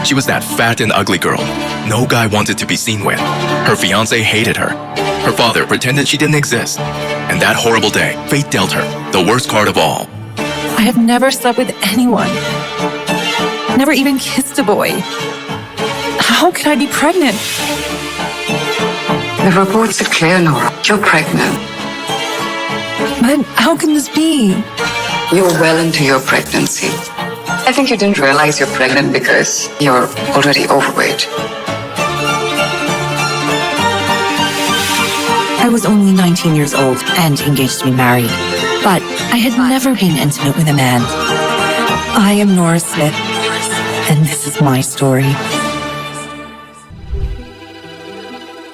She was that fat and ugly girl no guy wanted to be seen with. Her fiancé hated her. Her father pretended she didn't exist. And that horrible day, fate dealt her the worst card of all. I have never slept with anyone. Never even kissed a boy. How could I be pregnant? The reports are clear, Nora. You're pregnant. But how can this be? You're well into your pregnancy. I think you didn't realize you're pregnant because you're already overweight. I was only 19 years old and engaged to be married, but I had never been intimate with a man. I am Nora Smith, and this is my story.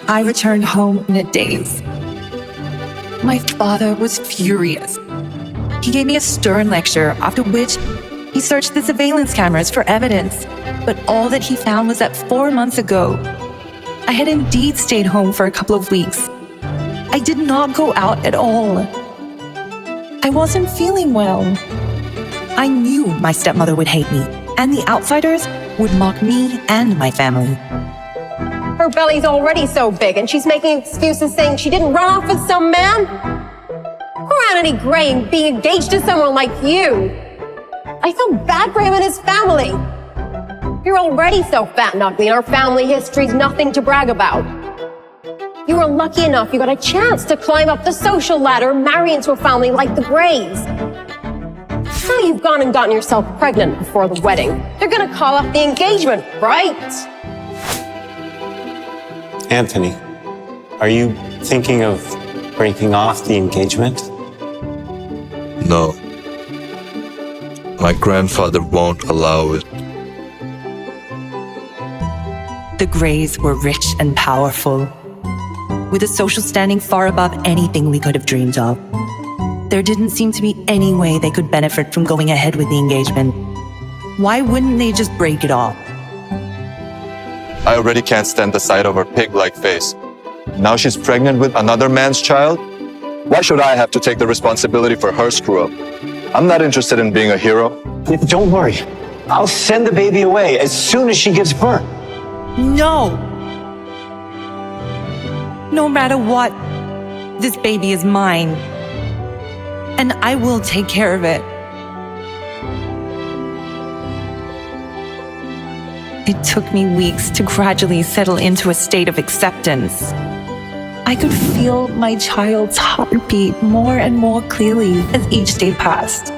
I returned home in a daze. My father was furious. He gave me a stern lecture, after which he searched the surveillance cameras for evidence. But all that he found was that 4 months ago, I had indeed stayed home for a couple of weeks. I did not go out at all. I wasn't feeling well. I knew my stepmother would hate me, and the outsiders would mock me and my family. Her belly's already so big, and she's making excuses saying she didn't run off with some man. Poor Anthony Gray being engaged to someone like you. I feel bad for him and his family. You're already so fat and ugly, and our family history's nothing to brag about. You were lucky enough you got a chance to climb up the social ladder and marry into a family like the Grays. Now you've gone and gotten yourself pregnant before the wedding. They're gonna call off the engagement, right? Anthony, are you thinking of breaking off the engagement? No. My grandfather won't allow it. The Grays were rich and powerful, with a social standing far above anything we could have dreamed of. There didn't seem to be any way they could benefit from going ahead with the engagement. Why wouldn't they just break it off? I already can't stand the sight of her pig-like face. Now she's pregnant with another man's child? Why should I have to take the responsibility for her screw-up? I'm not interested in being a hero. Don't worry. I'll send the baby away as soon as she gives birth. No! No matter what, this baby is mine. And I will take care of it. It took me weeks to gradually settle into a state of acceptance. I could feel my child's heartbeat more and more clearly as each day passed.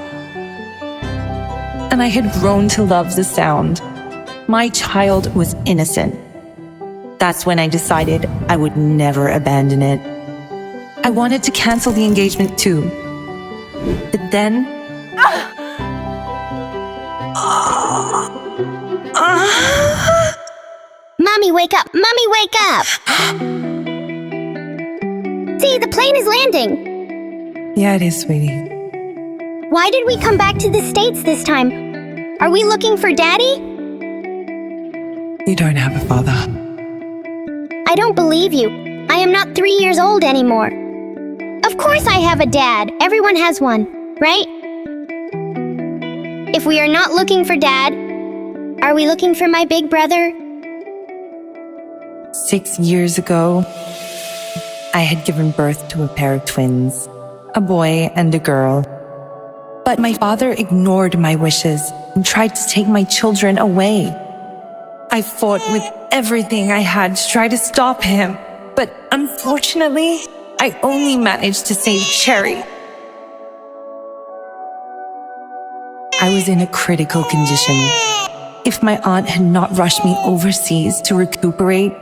And I had grown to love the sound. My child was innocent. That's when I decided I would never abandon it. I wanted to cancel the engagement too. But then... Mommy, wake up! Mommy, wake up! See, the plane is landing. Yeah, it is, sweetie. Why did we come back to the States this time? Are we looking for Daddy? You don't have a father. I don't believe you. I am not 3 years old anymore. Of course I have a dad. Everyone has one, right? If we are not looking for Dad, are we looking for my big brother? 6 years ago, I had given birth to a pair of twins, a boy and a girl. But my father ignored my wishes and tried to take my children away. I fought with everything I had to try to stop him, but unfortunately, I only managed to save Cherry. I was in a critical condition. If my aunt had not rushed me overseas to recuperate,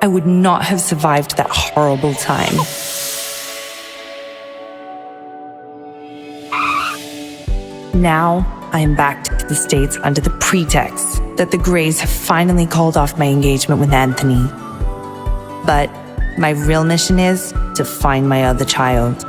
I would not have survived that horrible time. Now, I am back to the States under the pretext that the Grays have finally called off my engagement with Anthony. But my real mission is to find my other child.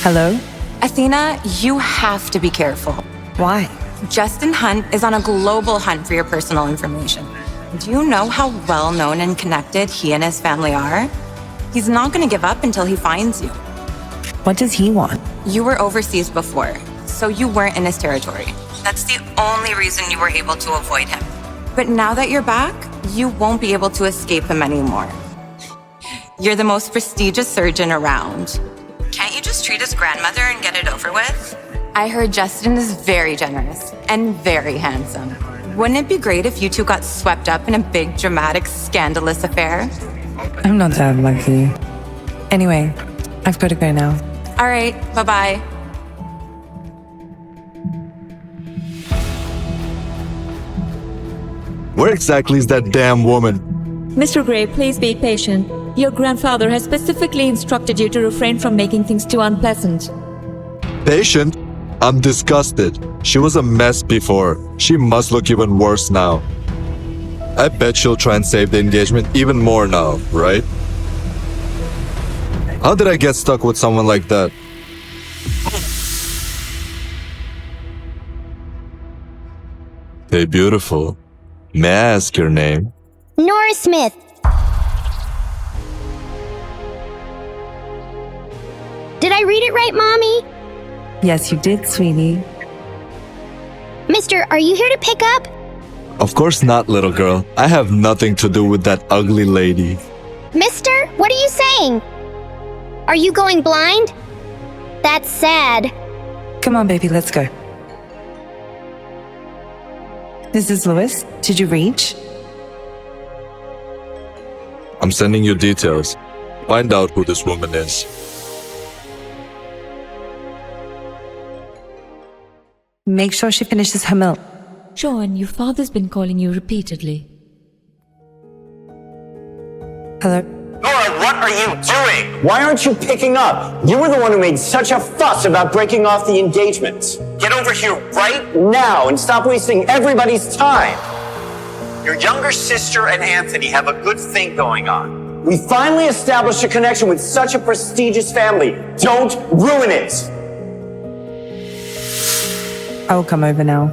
Hello? Athena, you have to be careful. Why? Justin Hunt is on a global hunt for your personal information. Do you know how well known and connected he and his family are? He's not going to give up until he finds you. What does he want? You were overseas before, so you weren't in his territory. That's the only reason you were able to avoid him. But now that you're back, you won't be able to escape him anymore. You're the most prestigious surgeon around. Can't you just treat his grandmother and get it over with? I heard Justin is very generous and very handsome. Wouldn't it be great if you two got swept up in a big, dramatic, scandalous affair? I'm not that lucky. Anyway, I've got to go now. All right, bye-bye. Where exactly is that damn woman? Mr. Gray, please be patient. Your grandfather has specifically instructed you to refrain from making things too unpleasant. Patient? I'm disgusted. She was a mess before. She must look even worse now. I bet she'll try and save the engagement even more now, right? How did I get stuck with someone like that? Hey, beautiful. May I ask your name? Nora Smith. Did I read it right, Mommy? Yes, you did, sweetie. Mister, are you here to pick up? Of course not, little girl. I have nothing to do with that ugly lady. Mister, what are you saying? Are you going blind? That's sad. Come on, baby, let's go. This is Louis. Did you reach? I'm sending you details. Find out who this woman is. Make sure she finishes her milk. John, your father's been calling you repeatedly. Hello? Nora, what are you doing? Why aren't you picking up? You were the one who made such a fuss about breaking off the engagement. Get over here right now and stop wasting everybody's time. Your younger sister and Anthony have a good thing going on. We finally established a connection with such a prestigious family. Don't ruin it. I will come over now.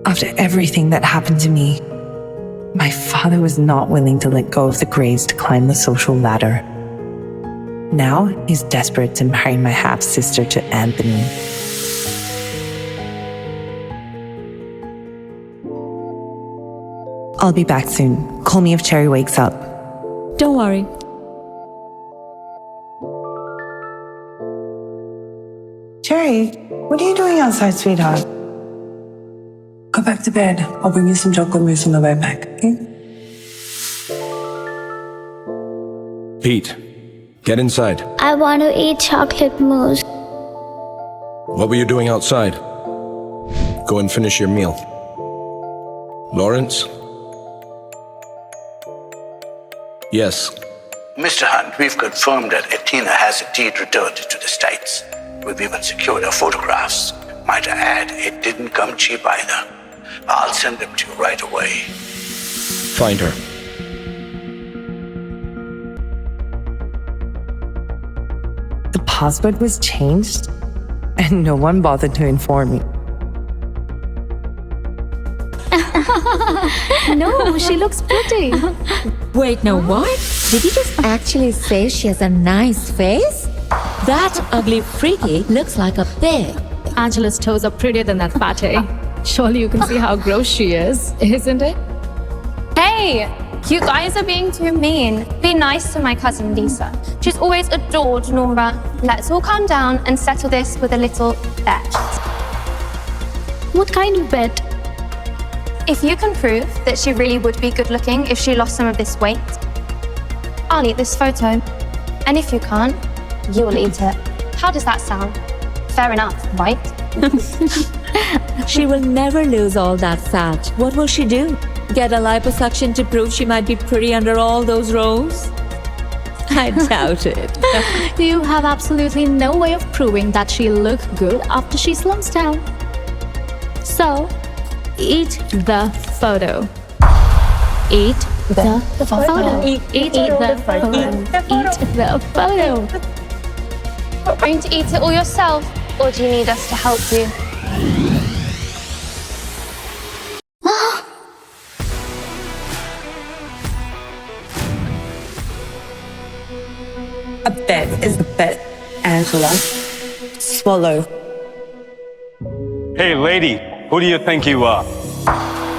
After everything that happened to me, my father was not willing to let go of the Grays to climb the social ladder. Now he's desperate to marry my half-sister to Anthony. I'll be back soon. Call me if Cherry wakes up. Don't worry. Cherry, what are you doing outside, sweetheart? Go back to bed. I'll bring you some chocolate mousse on the way back, okay? Pete, get inside. I want to eat chocolate mousse. What were you doing outside? Go and finish your meal. Lawrence? Yes. Mr. Hunt, we've confirmed that Athena has indeed returned to the States. We've even secured her photographs. Might I add, it didn't come cheap either. I'll send them to you right away. Find her. The password was changed, and no one bothered to inform me. No, she looks pretty. Wait, no, what? Did you just actually say she has a nice face? That ugly freaky looks like a pig. Angela's toes are prettier than that fatty. Surely you can see how gross she is, isn't it? Hey, you guys are being too mean. Be nice to my cousin Lisa. She's always adored Nora. Let's all calm down and settle this with a little bet. What kind of bet? If you can prove that she really would be good looking if she lost some of this weight, I'll eat this photo. And if you can't, you'll eat it. How does that sound? Fair enough, right? She will never lose all that fat. What will she do? Get a liposuction to prove she might be pretty under all those rows? I doubt it. You have absolutely no way of proving that she'll look good after she slims down. So, eat the photo. Eat the photo. Eat the photo. Eat the photo. You're going to eat it all yourself, or do you need us to help you? A bet is a bet, Angela. Swallow. Hey, lady, who do you think you are?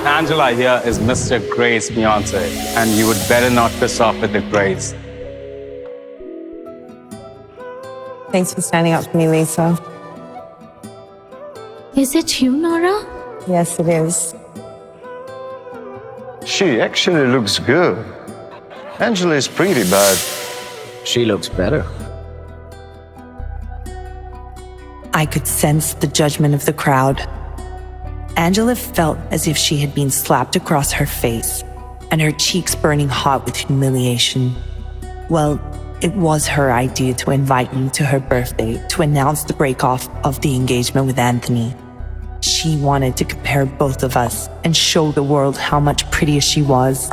Angela here is Mr. Gray's fiance, and you would better not piss off with the Grays. Thanks for standing up for me, Lisa. Is it you, Nora? Yes, it is. She actually looks good. Angela is pretty bad. She looks better. I could sense the judgment of the crowd. Angela felt as if she had been slapped across her face and her cheeks burning hot with humiliation. Well, it was her idea to invite me to her birthday to announce the break-off of the engagement with Anthony. She wanted to compare both of us and show the world how much prettier she was.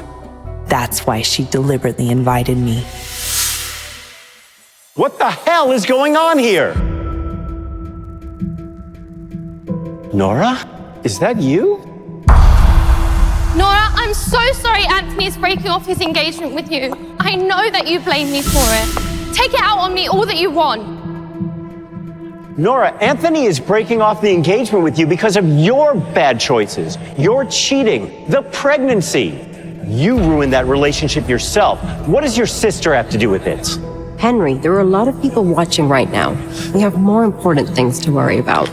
That's why she deliberately invited me. What the hell is going on here? Nora? Is that you? Nora, I'm so sorry Anthony is breaking off his engagement with you. I know that you blame me for it. Take it out on me all that you want. Nora, Anthony is breaking off the engagement with you because of your bad choices. Your cheating, the pregnancy. You ruined that relationship yourself. What does your sister have to do with it? Henry, there are a lot of people watching right now. We have more important things to worry about.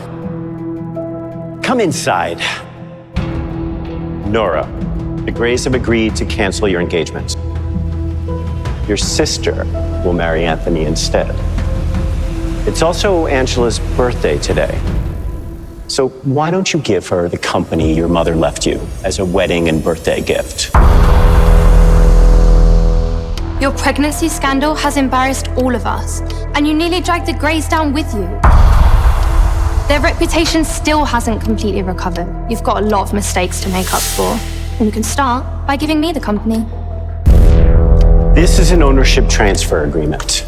Come inside. Nora, the Grays have agreed to cancel your engagement. Your sister will marry Anthony instead. It's also Angela's birthday today. So why don't you give her the company your mother left you as a wedding and birthday gift? Your pregnancy scandal has embarrassed all of us, and you nearly dragged the Grays down with you. Their reputation still hasn't completely recovered. You've got a lot of mistakes to make up for. And you can start by giving me the company. This is an ownership transfer agreement.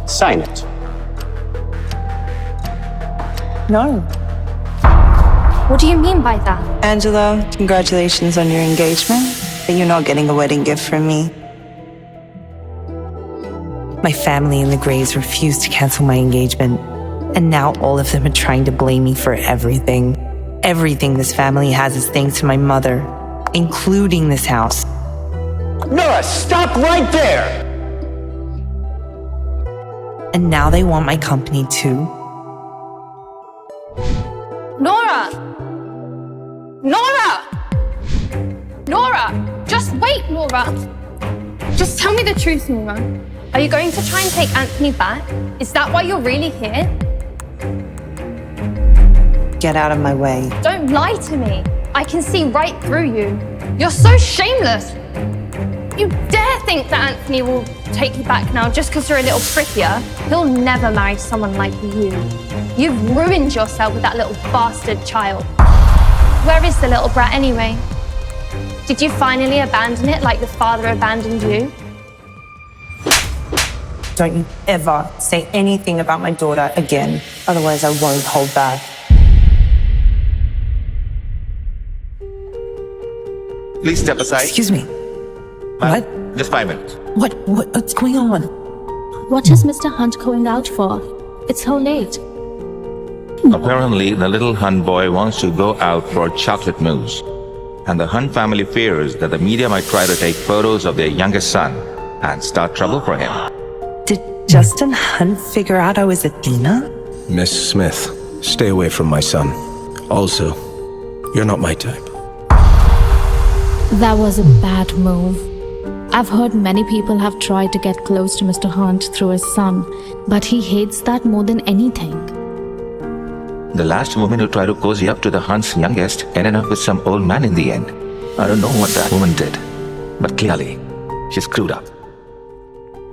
Sign it. No. What do you mean by that? Angela, congratulations on your engagement, but you're not getting a wedding gift from me. My family and the Grays refused to cancel my engagement, and now all of them are trying to blame me for everything. Everything this family has is thanks to my mother, including this house. Nora, stop right there! And now they want my company too. Nora! Nora! Nora! Just wait, Nora! Just tell me the truth, Nora. Are you going to try and take Anthony back? Is that why you're really here? Get out of my way. Don't lie to me. I can see right through you. You're so shameless. You dare think that Anthony will take you back now just because you're a little prettier? He'll never marry someone like you. You've ruined yourself with that little bastard child. Where is the little brat anyway? Did you finally abandon it like the father abandoned you? Don't you ever say anything about my daughter again. Otherwise, I won't hold back. Please step aside. Excuse me. What? Just 5 minutes. What's going on? What is Mr. Hunt going out for? It's so late. Apparently, the little Hunt boy wants to go out for chocolate mousse. And the Hunt family fears that the media might try to take photos of their youngest son and start trouble for him. Did Justin Hunt figure out I was Athena? Miss Smith, stay away from my son. Also, you're not my type. That was a bad move. I've heard many people have tried to get close to Mr. Hunt through his son, but he hates that more than anything. The last woman who tried to cozy up to the Hunt's youngest ended up with some old man in the end. I don't know what that woman did, but clearly, she screwed up.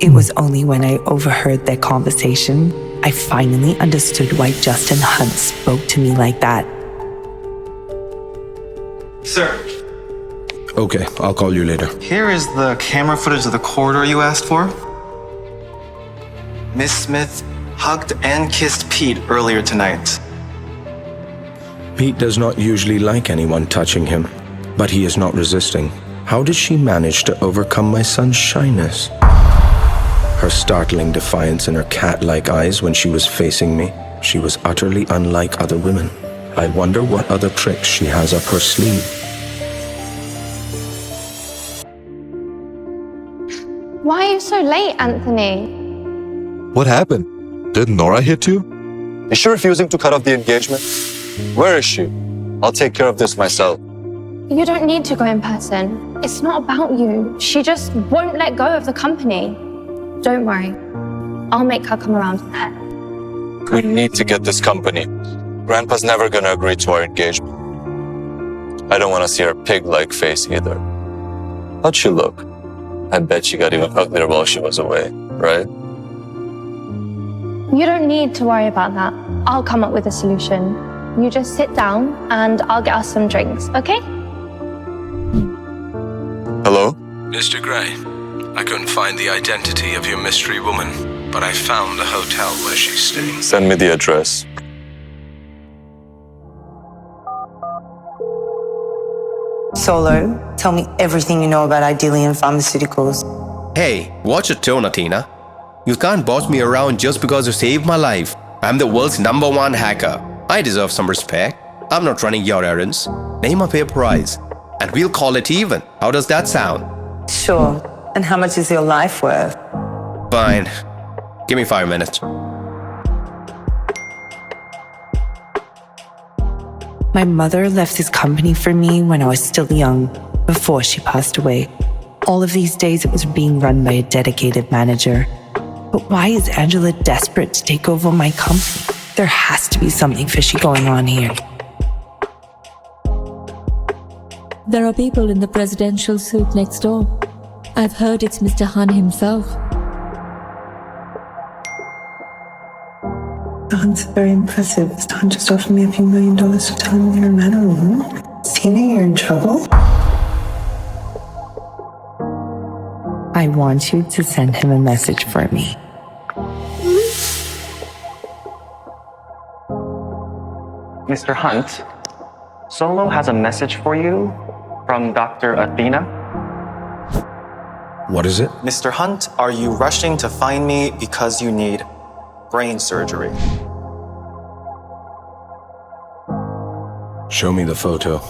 It was only when I overheard their conversation, I finally understood why Justin Hunt spoke to me like that. Sir, Okay, I'll call you later. here is the camera footage of the corridor you asked for. Miss Smith hugged and kissed Pete earlier tonight. Pete does not usually like anyone touching him, but he is not resisting. How did she manage to overcome my son's shyness? Her startling defiance in her cat-like eyes when she was facing me. She was utterly unlike other women. I wonder what other tricks she has up her sleeve. Why are you so late, Anthony? What happened? Did Nora hit you? Is she refusing to cut off the engagement? Where is she? I'll take care of this myself. You don't need to go in person. It's not about you. She just won't let go of the company. Don't worry. I'll make her come around to that. We need to get this company. Grandpa's never gonna agree to our engagement. I don't want to see her pig-like face either. How'd she look? I bet she got even uglier while she was away, right? You don't need to worry about that. I'll come up with a solution. You just sit down and I'll get us some drinks, okay? Hello? Mr. Gray, I couldn't find the identity of your mystery woman, but I found the hotel where she's staying. Send me the address. Solo, tell me everything you know about Idelian Pharmaceuticals. Hey, watch your tone, Athena. You can't boss me around just because you saved my life. I'm the world's #1 hacker. I deserve some respect. I'm not running your errands. Name a fair price, and we'll call it even. How does that sound? Sure. And how much is your life worth? Fine. Give me 5 minutes. My mother left this company for me when I was still young, before she passed away. All of these days it was being run by a dedicated manager. But why is Angela desperate to take over my company? There has to be something fishy going on here. There are people in the presidential suite next door. I've heard it's Mr. Han himself. Don's very impressive. Don just offered me a few $1 million to tell him you're a man or a woman. Tina, you're in trouble. I want you to send him a message for me. Mr. Hunt, Solo has a message for you from Dr. Athena. What is it? Mr. Hunt, are you rushing to find me because you need brain surgery? Show me the photo.